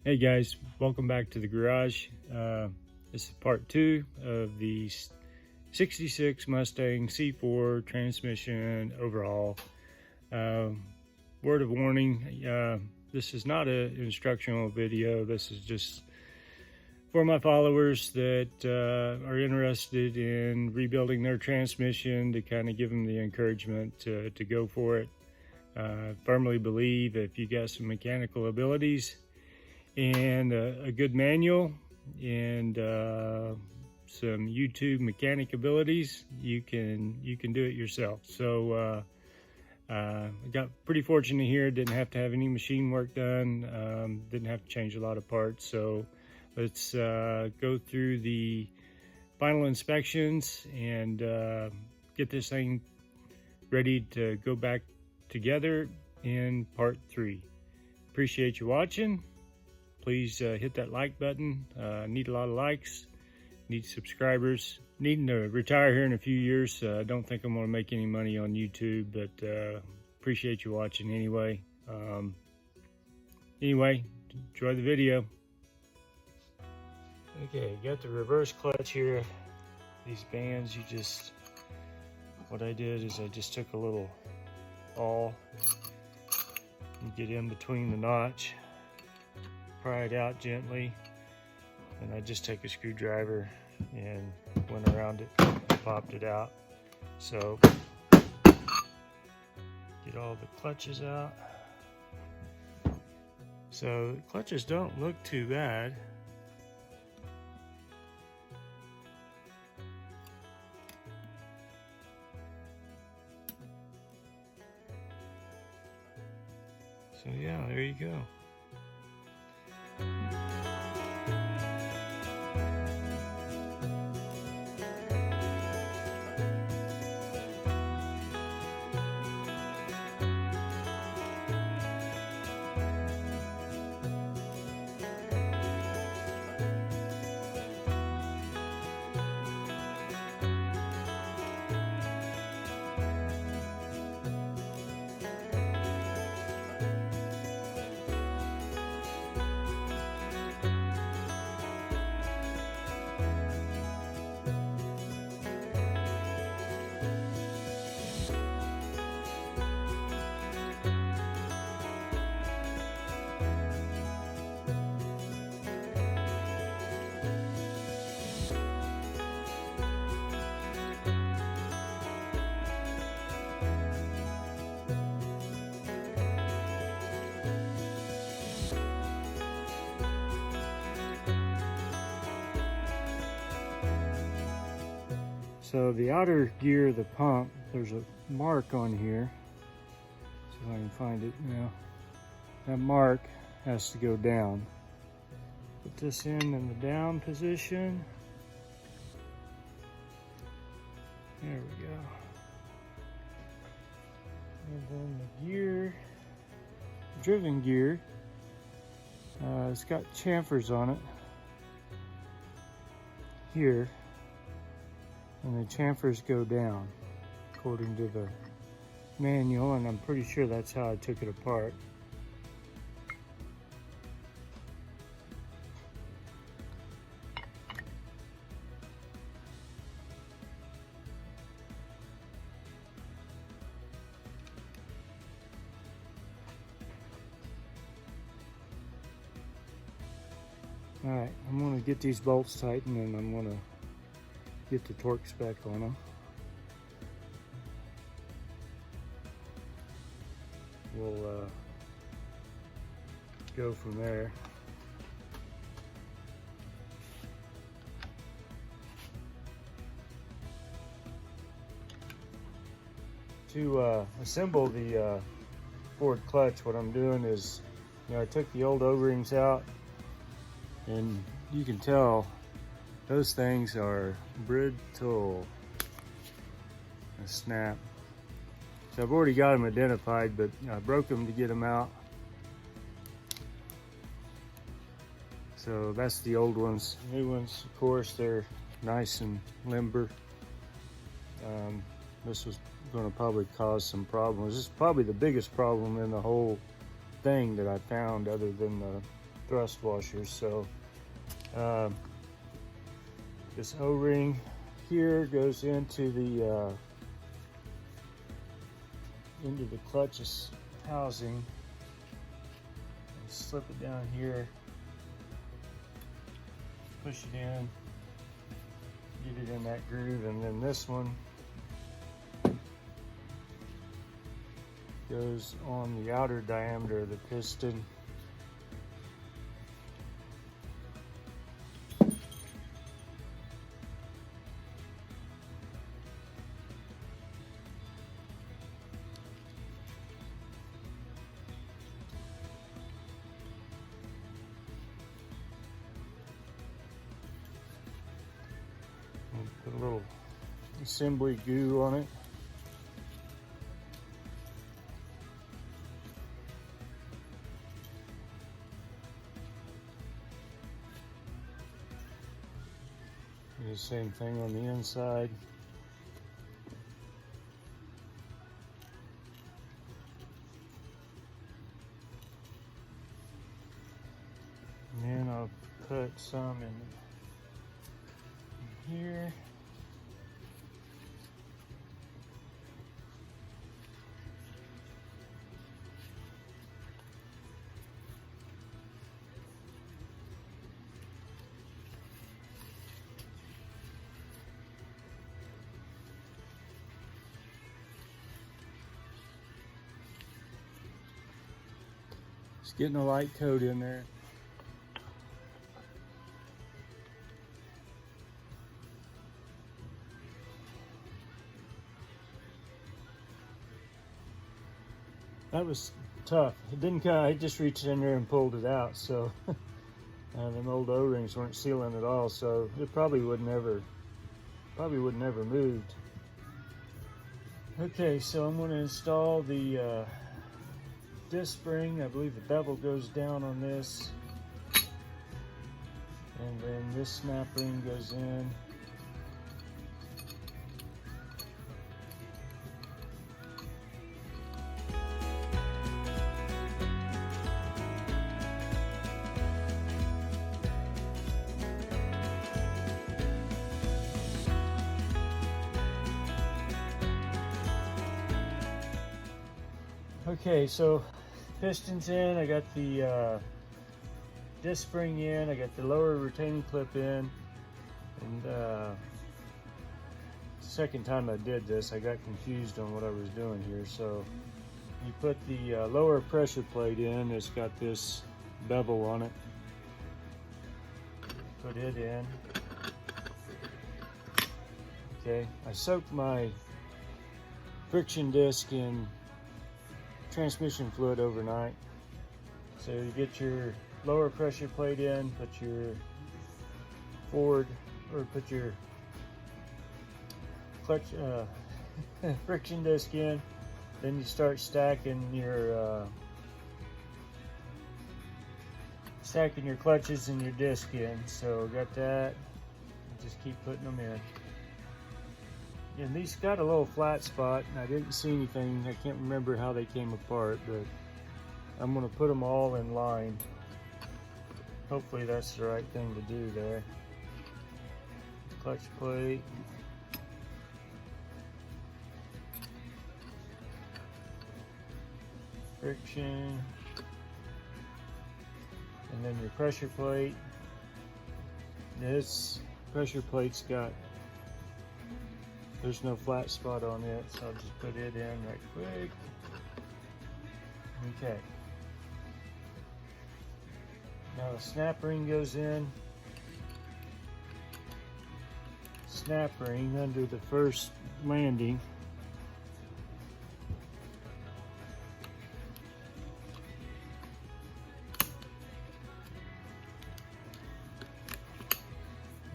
Hey guys, welcome back to the garage. This is part 2 of the 66 Mustang C4 transmission overhaul. Word of warning, this is not an instructional video. This is just for my followers that are interested in rebuilding their transmission, to kind of give them the encouragement to go for it. Firmly believe if you got some mechanical abilities and a good manual and some YouTube mechanic abilities, you can do it yourself. So I got pretty fortunate here. Didn't have to have any machine work done. Didn't have to change a lot of parts. So let's go through the final inspections and get this thing ready to go back together in part 3. Appreciate you watching. Please hit that like button. Need a lot of likes, need subscribers. Needing to retire here in a few years. I don't think I'm going to make any money on YouTube, but appreciate you watching anyway. Anyway, enjoy the video. Okay, got the reverse clutch here. These bands, what I did is I just took a little awl and get in between the notch. Pry it out gently, and I just take a screwdriver and went around it and popped it out. So get all the clutches out. So the clutches don't look too bad. So yeah, there you go. So the outer gear of the pump, there's a mark on here. See if I can find it now. That mark has to go down. Put this in the down position. There we go. And then the gear, driven gear, it's got chamfers on it here. And the chamfers go down according to the manual, and I'm pretty sure that's how I took it apart. All right, I'm going to get these bolts tightened, and I'm going to get the torque spec on them. We'll go from there. To assemble the forward clutch, what I'm doing is, I took the old O-rings out, and you can tell those things are brittle. A snap. So I've already got them identified, but I broke them to get them out. So that's the old ones. New ones, of course, they're nice and limber. This was going to probably cause some problems. This is probably the biggest problem in the whole thing that I found, other than the thrust washers. So this O-ring here goes into the clutch housing. And slip it down here, push it in, get it in that groove, and then this one goes on the outer diameter of the piston. Put a little assembly goo on it. Do the same thing on the inside. And then I'll put some in here. Just getting a light coat in there. That was tough. It didn't kind of, I just reached in there and pulled it out. So them old O-rings weren't sealing at all. So it probably would never moved. Okay, so I'm going to install the disc spring. I believe the bevel goes down on this, and then this snap ring goes in. Okay, so pistons in, I got the disc spring in, I got the lower retaining clip in, and second time I did this, I got confused on what I was doing here. So you put the lower pressure plate in, it's got this bevel on it, put it in. Okay, I soaked my friction disc in transmission fluid overnight. So you get your lower pressure plate in, put your forward, or put your clutch friction disc in, then you start stacking your clutches and your disc in. So got that, just keep putting them in. And these got a little flat spot, and I didn't see anything. I can't remember how they came apart, but I'm going to put them all in line. Hopefully that's the right thing to do there. Clutch plate. Friction. And then your pressure plate. This pressure plate's got, there's no flat spot on it, so I'll just put it in right quick. Okay. Now the snap ring goes in. Snap ring under the first landing.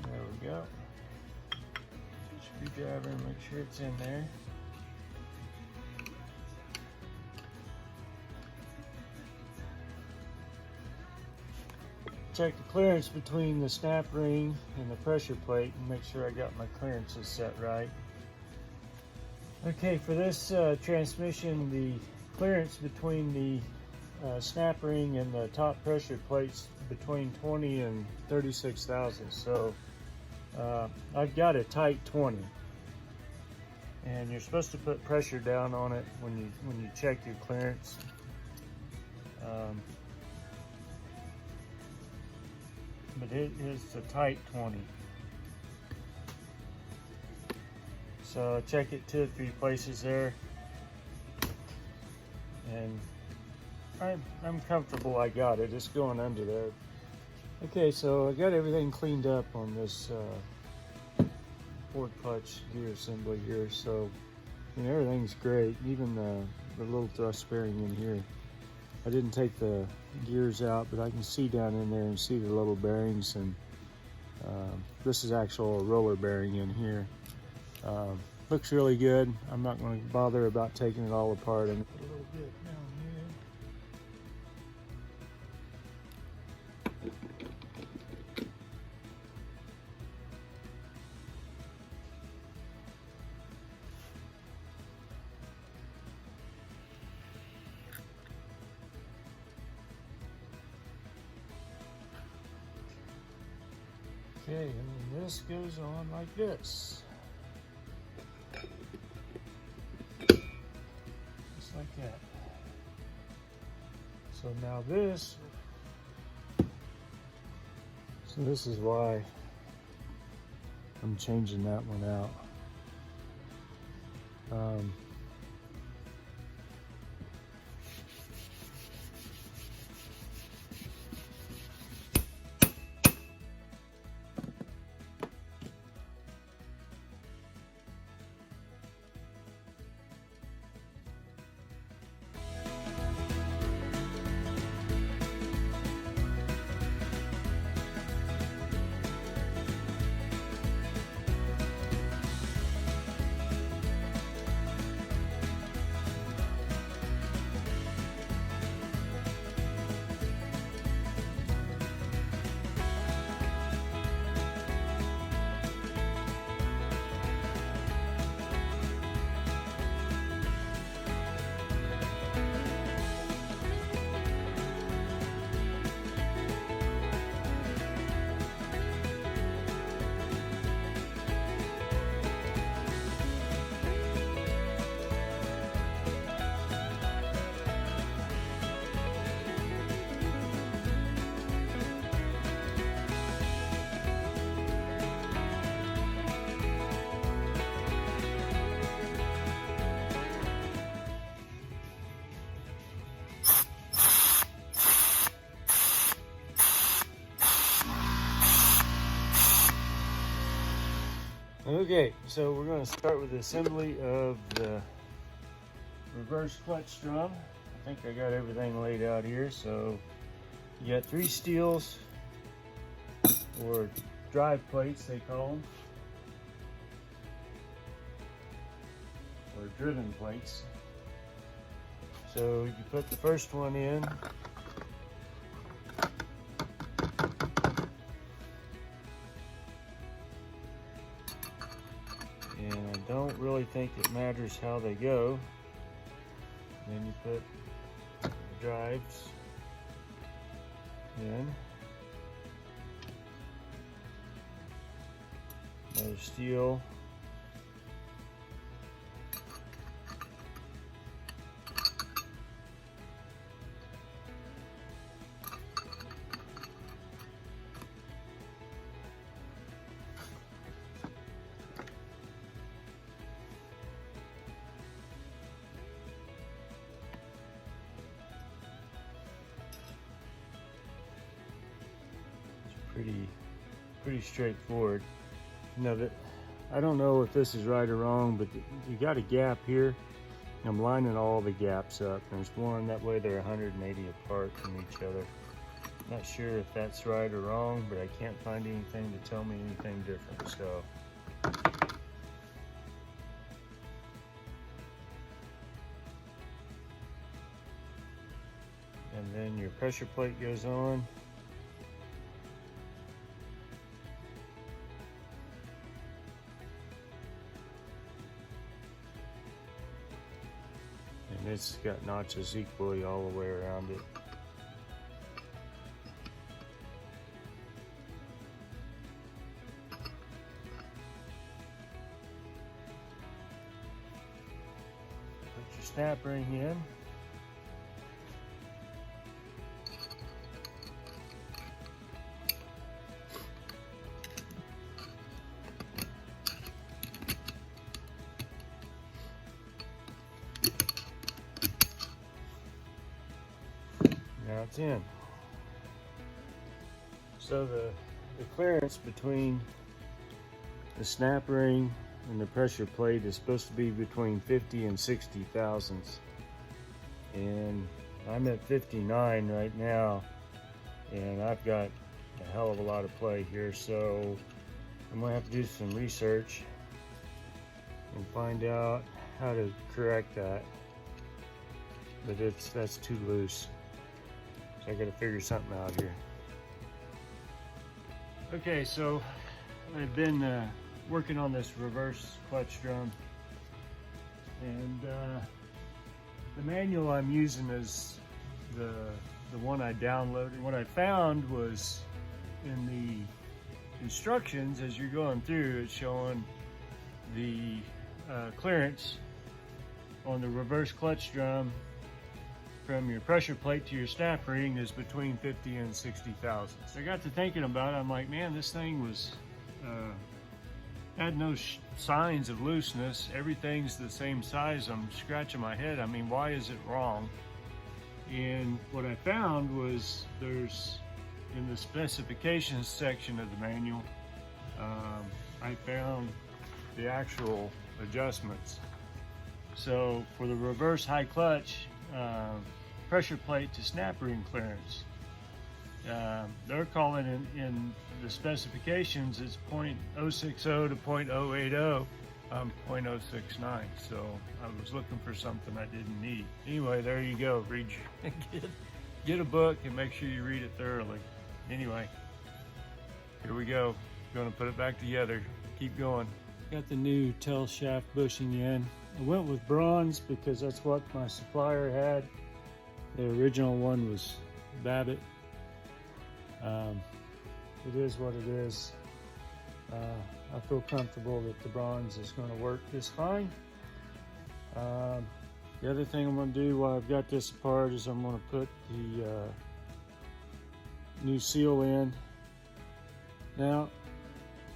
There we go. Screwdriver, make sure it's in there. Check the clearance between the snap ring and the pressure plate and make sure I got my clearances set right. Okay, for this transmission, the clearance between the snap ring in the top pressure plates between 20 and 36 thousandths. So I've got a tight 20, and you're supposed to put pressure down on it when you check your clearance. But it is a tight 20. So check it 2 or 3 places there, and I'm comfortable I got it. It's going under there. Okay, so I got everything cleaned up on this fork clutch gear assembly here. So everything's great, even the little thrust bearing in here. I didn't take the gears out, but I can see down in there and see the little bearings, and this is actual roller bearing in here. Looks really good. I'm not going to bother about taking it all apart. And a little bit down here. Okay, and then this goes on like this. Like that. So now this is why I'm changing that one out. Okay, so we're going to start with the assembly of the reverse clutch drum. I think I got everything laid out here. So you got 3 steels, or drive plates they call them, or driven plates. So you put the first one in. And I don't really think it matters how they go. Then you put the drives in. Another steel. Pretty straightforward. Now that I don't know if this is right or wrong, but you got a gap here. I'm lining all the gaps up. There's one, that way they're 180 apart from each other. Not sure if that's right or wrong, but I can't find anything to tell me anything different. So and then your pressure plate goes on. And it's got notches equally all the way around it. Put your snap ring in. Now it's in. So the clearance between the snap ring and the pressure plate is supposed to be between 50 and 60 thousandths. And I'm at 59 right now, and I've got a hell of a lot of play here, so I'm gonna have to do some research and find out how to correct that. But that's too loose. I gotta figure something out here. Okay, so I've been working on this reverse clutch drum, and the manual I'm using is the one I downloaded. What I found was in the instructions, as you're going through, it's showing the clearance on the reverse clutch drum from your pressure plate to your snap ring is between 50 and 60 thousandths. I got to thinking about it. I'm like, man, this thing was had no signs of looseness. Everything's the same size. I'm scratching my head. I mean, why is it wrong? And what I found was there's, in the specifications section of the manual, I found the actual adjustments. So for the reverse high clutch, pressure plate to snap ring clearance, they're calling in the specifications it's 0.060 to 0.080. I'm 0.069, so I was looking for something I didn't need. Anyway, there you go. Read get a book and make sure you read it thoroughly. Anyway, here we go. Going to put it back together. Keep going. Got the new tail shaft bushing in. I went with bronze because that's what my supplier had. The original one was Babbitt. It is what it is. I feel comfortable that the bronze is going to work just fine. The other thing I'm going to do while I've got this apart is I'm going to put the new seal in. Now,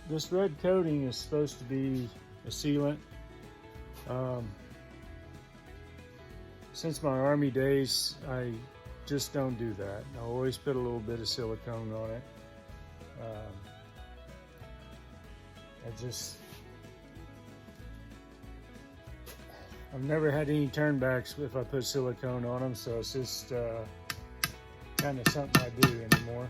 this red coating is supposed to be a sealant. Since my Army days, I just don't do that. I always put a little bit of silicone on it. I've never had any turnbacks if I put silicone on them, so it's just kind of something I do anymore.